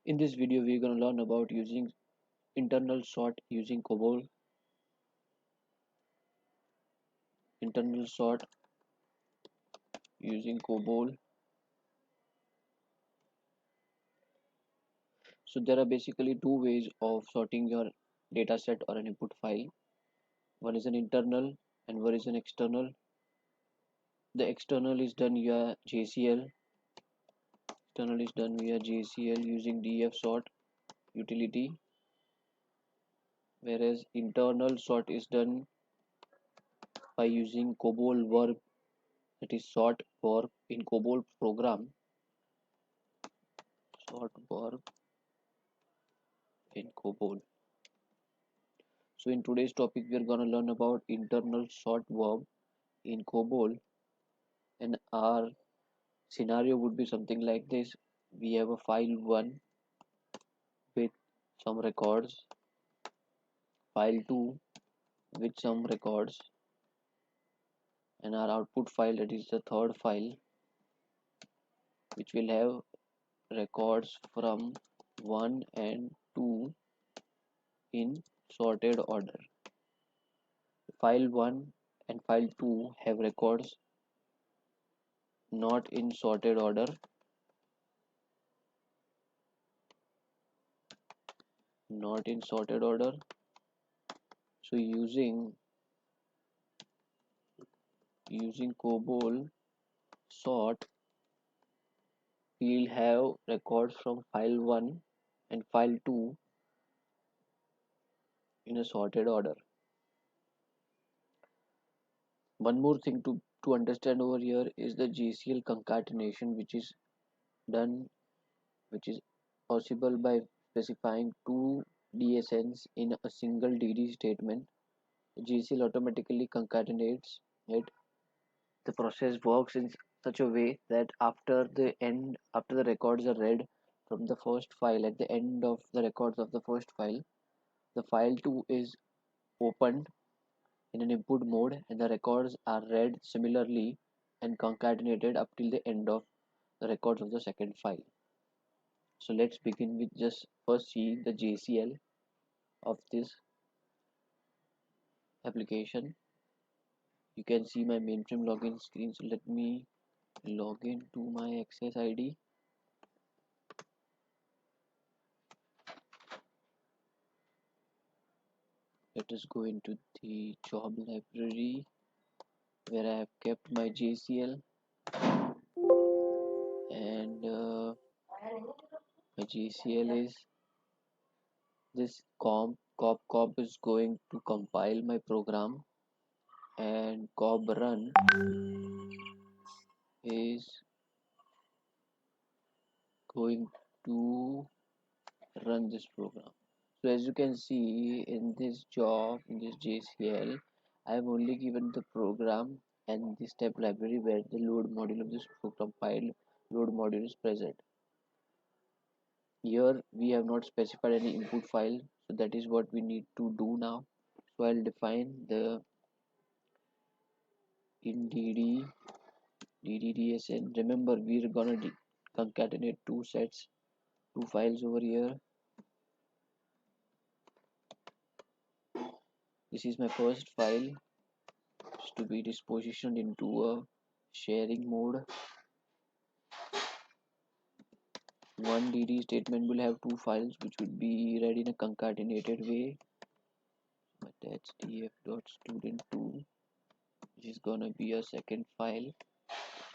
In this video, we're going to learn about using internal sort using COBOL. Internal sort using COBOL. So there are basically two ways of sorting your data set or an input file. One is an internal and one is an external. The external is done via JCL. External is done via JCL using df sort utility, whereas internal sort is done by using COBOL verb, that is sort verb in COBOL program. Sort verb in COBOL. So in today's topic, we are going to learn about internal sort verb in COBOL, and our scenario would be something like this. We have a file 1 with some records, file 2 with some records, and our output file, that is the third file, which will have records from 1 and 2 in sorted order. File 1 and file 2 have records not in sorted order, not in sorted order. So using COBOL sort, we'll have records from file 1 and file 2 in a sorted order. One more thing to understand over here is the JCL concatenation, which is done, which is possible by specifying two DSNs in a single DD statement. JCL automatically concatenates it. The process works in such a way that after the records are read from the first file, at the end of the records of the first file, the file 2 is opened in an input mode and the records are read similarly and concatenated up till the end of the records of the second file. So let's begin with just first see the JCL of this application. You can see my mainframe login screen, so let me log in to my access ID. Let us go into the job library where I have kept my JCL, and my JCL is this cob is going to compile my program, and cob run is going to run this program. So as you can see in this job, in this JCL, I have only given the program and the step library where the load module of this program file load module is present. Here we have not specified any input file, so that is what we need to do now. So I'll define the in DDDSN. Remember, we're gonna concatenate two sets, two files over here. This is my first file, is to be dispositioned into a sharing mode. One DD statement will have two files which would be read in a concatenated way. Attach df.student2, which is gonna be a second file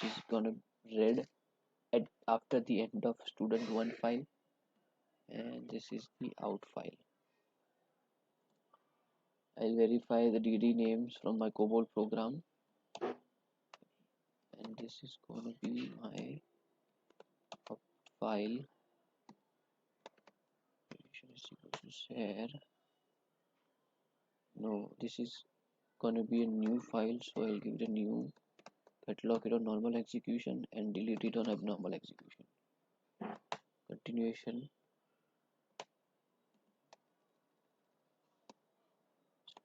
which is gonna read after the end of student1 file, and this is the out file. I'll verify the DD names from my COBOL program, and this is gonna be my file. Is equal to share. No, this is gonna be a new file, so I'll give it a new, catalog it on normal execution and delete it on abnormal execution. Continuation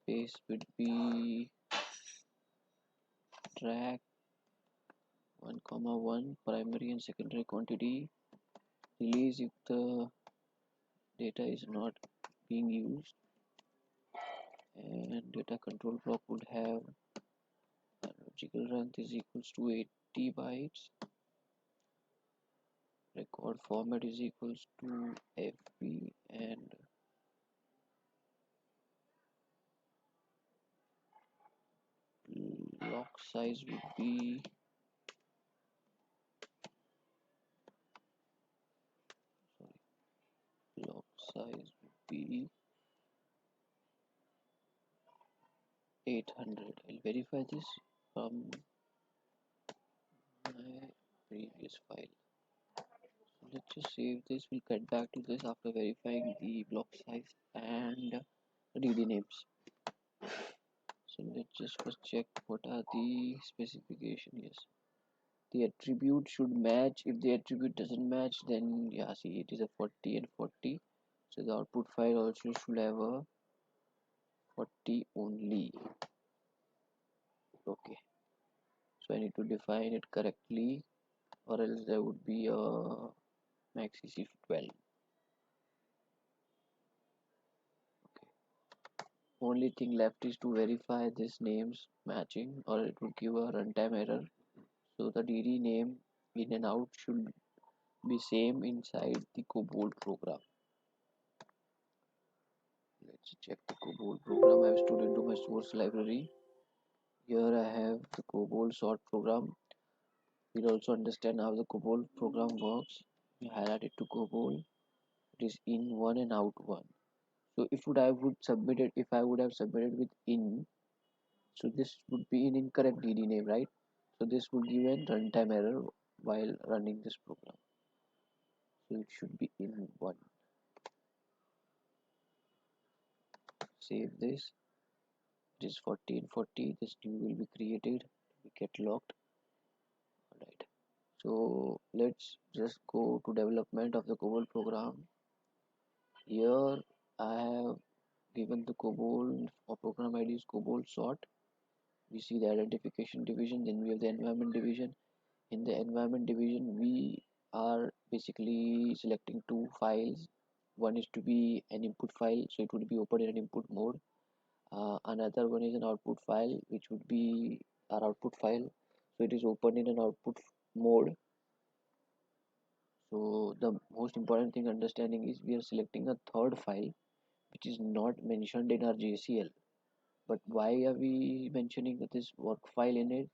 space would be track 1, 1 primary and secondary quantity. Release if the data is not being used, and data control block would have logical length is equals to 80 bytes, record format is equals to FB, and block size would be block size would be 800. I'll verify this from my previous file. So let's just save this. We'll get back to this after verifying the block size and DD names. So let's just first check what are the specification. Yes, the attribute should match. If the attribute doesn't match, then yeah, see, it is a 40 and 40. So the output file also should have a 40 only. Okay, so I need to define it correctly, or else there would be a max EC 12. Okay, only thing left is to verify this names matching, or it would give a runtime error. So the DD name in and out should be same inside the COBOL program. Let's check the COBOL program. I have stood into my source library. Here I have the COBOL sort program. We'll also understand how the COBOL program works. We highlight it to COBOL. It is in one and out one. So if I would have submitted with in, so this would be an incorrect DD name, right? So this would give a runtime error while running this program. So it should be in one. Save this. It is 40 and 40. This new will be created. We get locked. Alright. So let's just go to development of the COBOL program. Here I have given the COBOL or program ID is COBOL sort. We see the identification division, then we have the environment division. In the environment division, we are basically selecting two files. One is to be an input file, so it would be open in an input mode. Another one is an output file, which would be our output file, so it is open in an output mode. So the most important thing understanding is we are selecting a third file which is not mentioned in our JCL. But why are we mentioning this work file in it?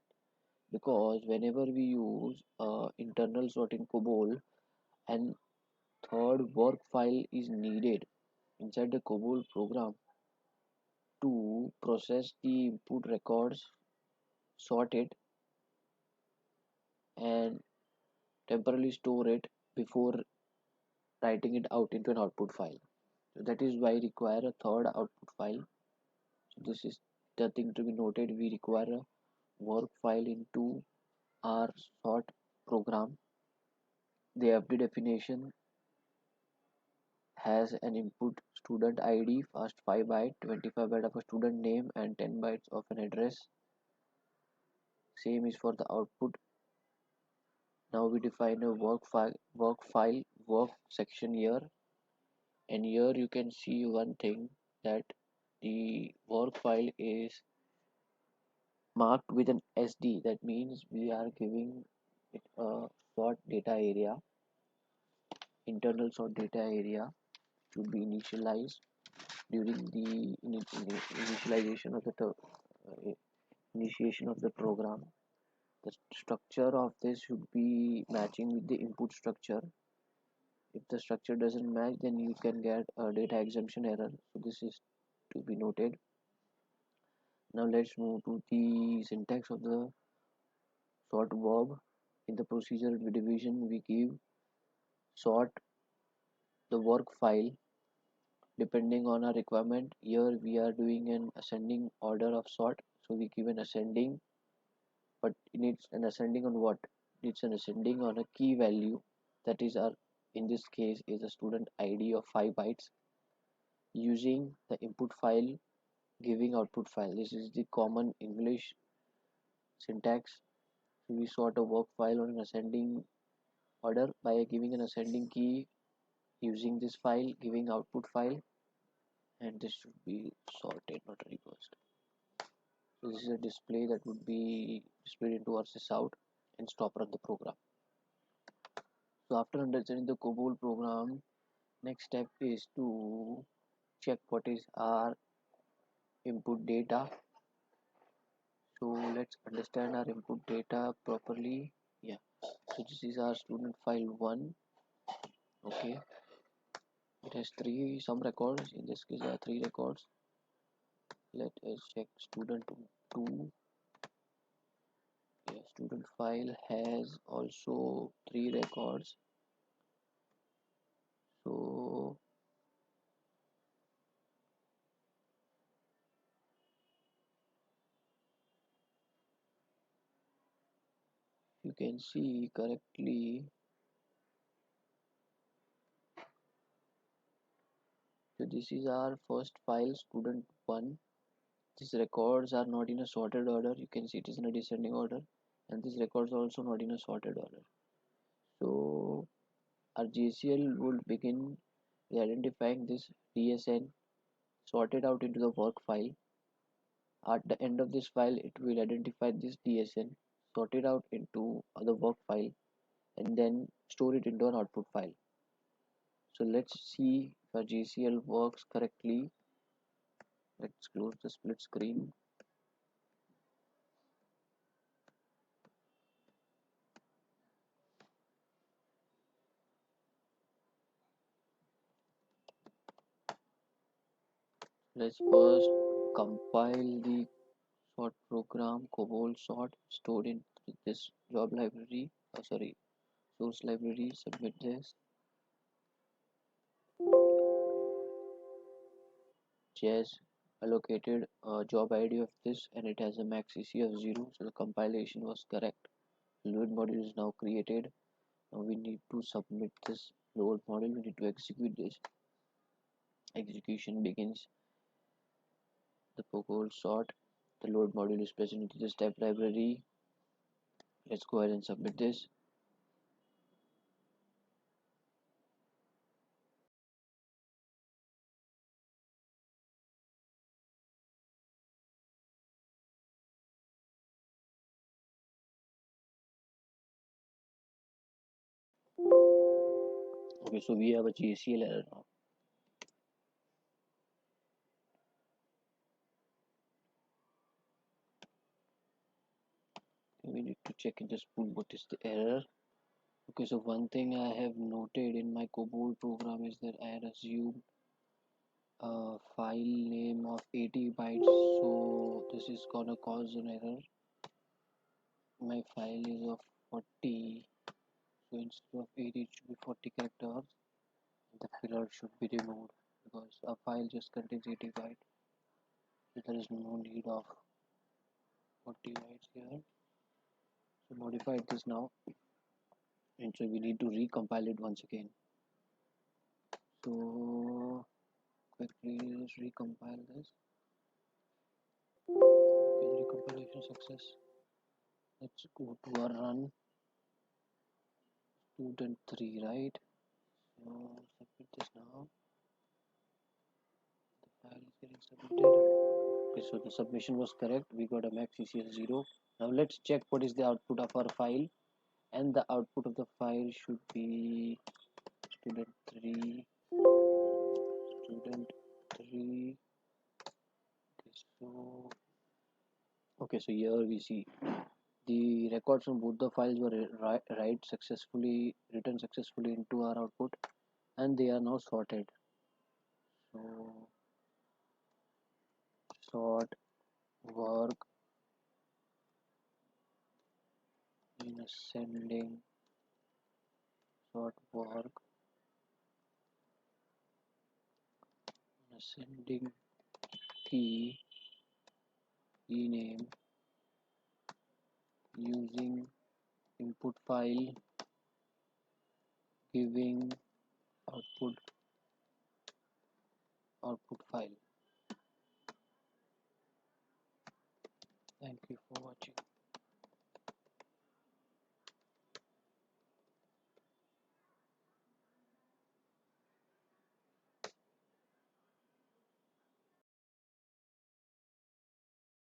Because whenever we use internal sort in COBOL, and third work file is needed inside the COBOL program to process the input records, sort it, and temporarily store it before writing it out into an output file. So that is why we require a third output file. So this is the thing to be noted. We require a work file into our sort program. The FD definition has an input student ID, first 5 byte, 25 byte of a student name, and 10 bytes of an address. Same is for the output. Now we define a work section here, and here you can see one thing, that the work file is marked with an SD. That means we are giving it a sort data area, internal sort data area to be initialized during the initialization of the initiation of the program. The structure of this should be matching with the input structure. If the structure doesn't match, then you can get a data exemption error. So this is to be noted. Now let's move to the syntax of the sort verb. In the procedure division, we give sort the work file depending on our requirement. Here we are doing an ascending order of sort, so we give an ascending, but it needs an ascending on what? It's an ascending on a key value, that is our, in this case, is a student ID of 5 bytes, using the input file giving output file. This is the common English syntax. So we sort a work file on an ascending order by giving an ascending key using this file, giving output file, and this should be sorted, not reversed. So this is a display that would be displayed into our sysout and stop run the program. So after understanding the COBOL program, next step is to check what is our input data. So let's understand our input data properly. Yeah, so this is our student file 1. Okay, it has some records. In this case there are 3 records. Let us check student 2. Yeah, student file has also 3 records. So you can see correctly, so this is our first file student 1. These records are not in a sorted order. You can see it is in a descending order, and these records are also not in a sorted order. So our JCL will begin with identifying this DSN, sorted out into the work file. At the end of this file, it will identify this DSN, sort it out into the work file, and then store it into an output file. So let's see if our JCL works correctly. Let's close the split screen. Let's first compile the sort program COBOL sort stored in this job library. Source library. Submit this. JS allocated a job ID of this, and it has a max CC of 0, so the compilation was correct. Load module is now created. Now we need to submit this load module. We need to execute this. Execution begins. The COBOL sort. The load module is present into the step library. Let's go ahead and submit this. Okay, so we have a JCL error now. We need to check in the spool what is the error. Okay, so one thing I have noted in my COBOL program is that I had assumed a file name of 80 bytes, so this is gonna cause an error. My file is of 40, so instead of 80 it should be 40 characters. The filler should be removed because a file just contains 80 bytes, so there is no need of 40 bytes here. So modify this now, and so we need to recompile it once again. So quickly let's recompile this. Okay, recompilation success. Let's go to our run. Student 3, right? So submit this now. The file is getting submitted. Okay, so the submission was correct. We got a max CCL 0. Now let's check what is the output of our file, and the output of the file should be student 3, student 3. Okay, so here we see the records from both the files were written successfully into our output, and they are now sorted. So sort work in ascending, sort work in ascending key name using input file, giving output file.